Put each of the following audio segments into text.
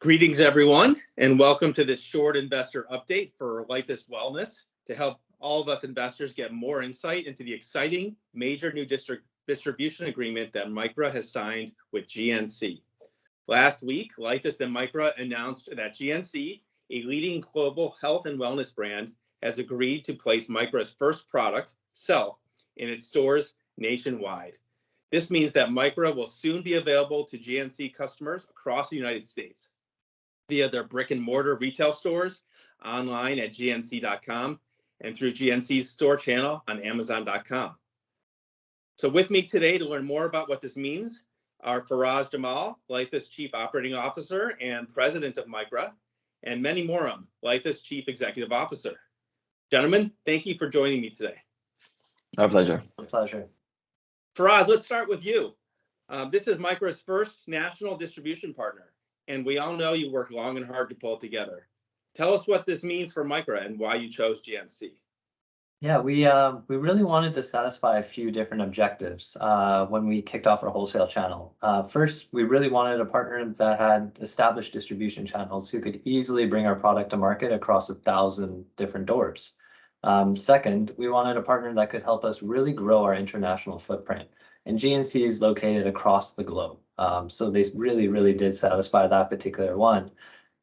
Greetings, everyone, and welcome to this short investor update for Lifeist Wellness to help all of us investors get more insight into the exciting major new distribution agreement that Mikra has signed with GNC. Last week, Lifeist and Mikra announced that GNC, a leading global health and wellness brand, has agreed to place Mikra's first product, CELLF, in its stores nationwide. This means that Mikra will soon be available to GNC customers across the United States via their brick and mortar retail stores, online at gnc.com, and through GNC's store channel on amazon.com. So with me today to learn more about what this means are Faraz Jamal, Lifeist Chief Operating Officer and President of Mikra, and Manny Moram, Lifeist Chief Executive Officer. Gentlemen, thank you for joining me today. Our pleasure. My pleasure. Faraz, let's start with you. This is Mikra's first national distribution partner, and we all know you worked long and hard to pull it together. Tell us what this means for Mikra and why you chose GNC. Yeah, we really wanted to satisfy a few different objectives when we kicked off our wholesale channel. First, we really wanted a partner that had established distribution channels who could easily bring our product to market across 1,000 different doors. Second, we wanted a partner that could help us really grow our international footprint. And GNC is located across the globe. So they really did satisfy that particular one.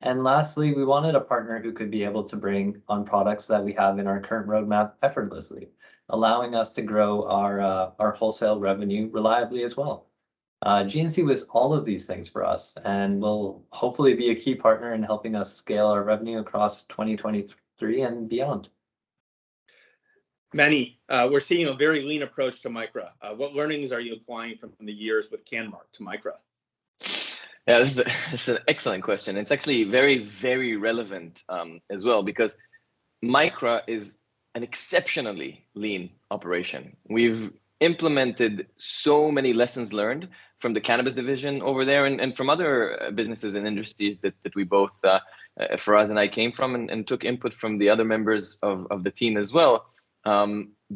And lastly, we wanted a partner who could be able to bring on products that we have in our current roadmap effortlessly, allowing us to grow our wholesale revenue reliably as well. GNC was all of these things for us and will hopefully be a key partner in helping us scale our revenue across 2023 and beyond. Manny, we're seeing a very lean approach to Mikra. What learnings are you applying from the years with CanMark to Mikra? Yeah, this is an excellent question. It's actually very relevant as well, because Mikra is an exceptionally lean operation. We've implemented so many lessons learned from the cannabis division over there and from other businesses and industries that we both, Faraz and I, came from and took input from the other members of the team as well.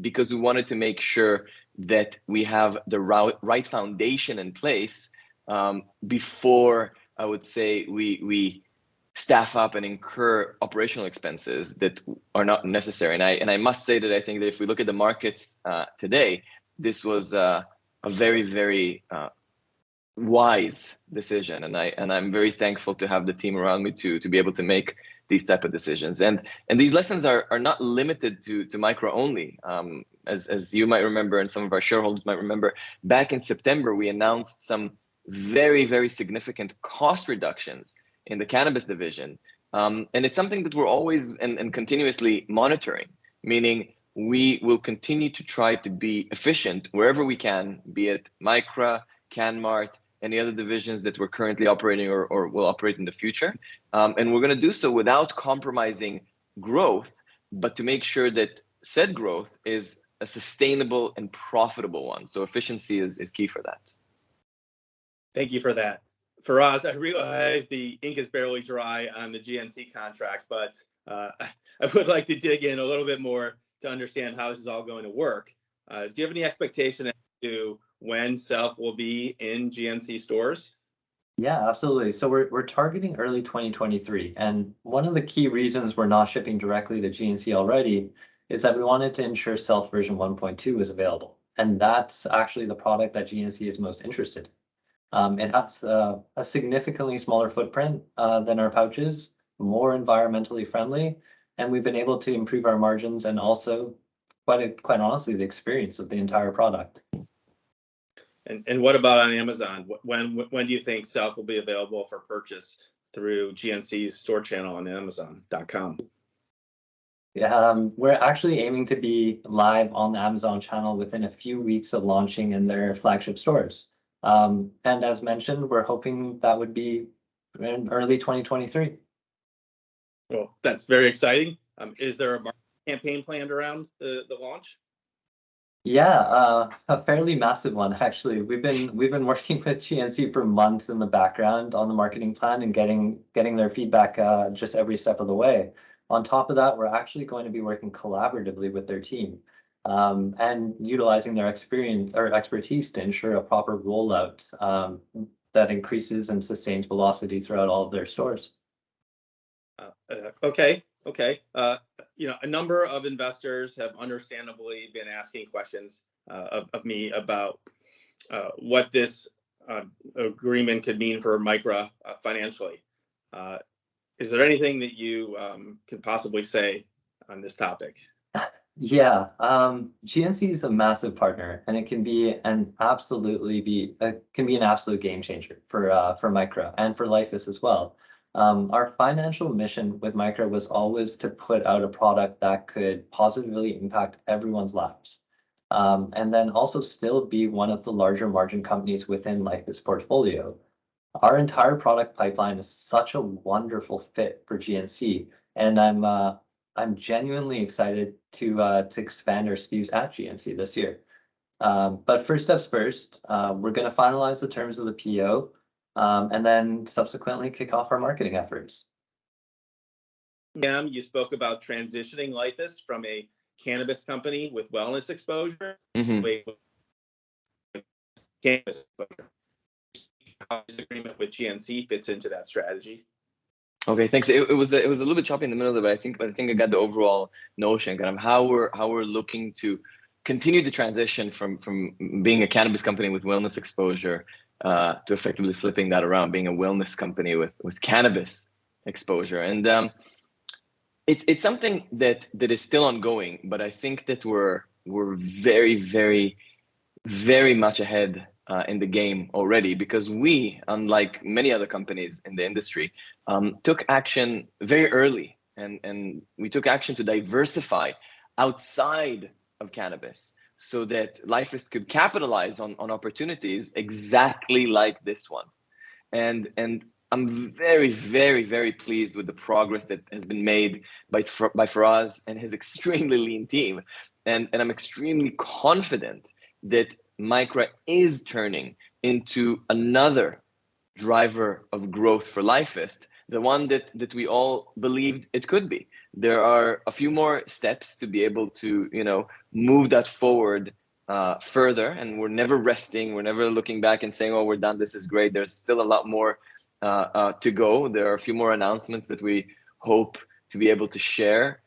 Because we wanted to make sure that we have the right foundation in place before, I would say, we staff up and incur operational expenses that are not necessary. And I must say that I think that if we look at the markets today, this was a very wise decision, and I'm very thankful to have the team around me to be able to make these type of decisions. And these lessons are not limited to Mikra only. As you might remember, and some of our shareholders might remember, back in September, we announced some very significant cost reductions in the cannabis division. And it's something that we're always and continuously monitoring, meaning we will continue to try to be efficient wherever we can, be it Mikra, CanMart, any other divisions that we're currently operating or will operate in the future. And we're going to do so without compromising growth, but to make sure that said growth is a sustainable and profitable one. So efficiency is key for that. Thank you for that. Faraz, I realize the ink is barely dry on the GNC contract, but I would like to dig in a little bit more to understand how this is all going to work. Do you have any expectation as to when CELLF will be in GNC stores? Yeah, absolutely. So we're targeting early 2023. And one of the key reasons we're not shipping directly to GNC already is that we wanted to ensure CELLF version 1.2 is available. And that's actually the product that GNC is most interested in. It has a significantly smaller footprint than our pouches, more environmentally friendly, and we've been able to improve our margins and also, quite honestly, the experience of the entire product. And what about on Amazon? When do you think CELLF will be available for purchase through GNC's store channel on amazon.com? Yeah, we're actually aiming to be live on the Amazon channel within a few weeks of launching in their flagship stores. And as mentioned, we're hoping that would be in early 2023. Well, that's very exciting. Is there a marketing campaign planned around the launch? Yeah, a fairly massive one, actually. We've been working with GNC for months in the background on the marketing plan and getting their feedback just every step of the way. On top of that, we're actually going to be working collaboratively with their team and utilizing their experience or expertise to ensure a proper rollout that increases and sustains velocity throughout all of their stores. Okay. A number of investors have understandably been asking questions of me about what this agreement could mean for Mikra financially. Is there anything that you can possibly say on this topic? Yeah, GNC is a massive partner, and it can be an absolute game changer for Mikra and for Lifeist as well. Our financial mission with Mikra was always to put out a product that could positively impact everyone's lives, and then also still be one of the larger margin companies within Lifeist's portfolio. Our entire product pipeline is such a wonderful fit for GNC, and I'm genuinely excited to expand our SKUs at GNC this year. But first steps first, we're going to finalize the terms of the PO, and then subsequently kick off our marketing efforts. You spoke about transitioning Lifeist from a cannabis company with wellness exposure to a cannabis exposure. How this agreement with GNC fits into that strategy? Okay, thanks. It was a little bit choppy in the middle of it, but I think I got the overall notion, kind of how we're looking to continue the transition from being a cannabis company with wellness exposure to effectively flipping that around, being a wellness company with cannabis exposure. And it's something that is still ongoing, but I think that we're very, very, very much ahead in the game already, because we, unlike many other companies in the industry, took action very early, and we took action to diversify outside of cannabis so that Lifeist could capitalize on opportunities exactly like this one. And I'm very, very, very pleased with the progress that has been made by Faraz and his extremely lean team. And I'm extremely confident that Mikra is turning into another driver of growth for Lifeist, the one that we all believed it could be. There are a few more steps to be able to, move that forward further, and we're never resting. We're never looking back and saying, "Oh, we're done. This is great." There's still a lot more to go. There are a few more announcements that we hope to be able to share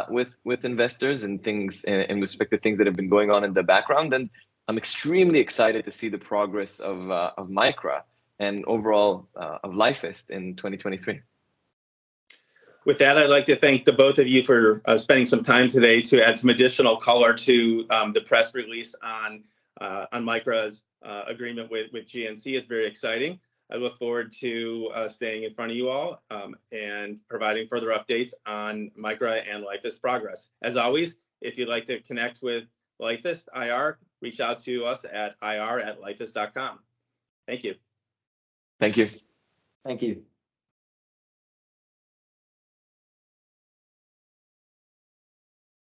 with investors and things in respect to things that have been going on in the background. And I'm extremely excited to see the progress of Mikra and overall of Lifeist in 2023. With that, I'd like to thank the both of you for spending some time today to add some additional color to the press release on Mikra's agreement with GNC. It's very exciting. I look forward to staying in front of you all and providing further updates on Mikra and Lifeist progress. As always, if you'd like to connect with Lifeist IR, reach out to us at ir@lifeist.com. Thank you. Thank you. Thank you.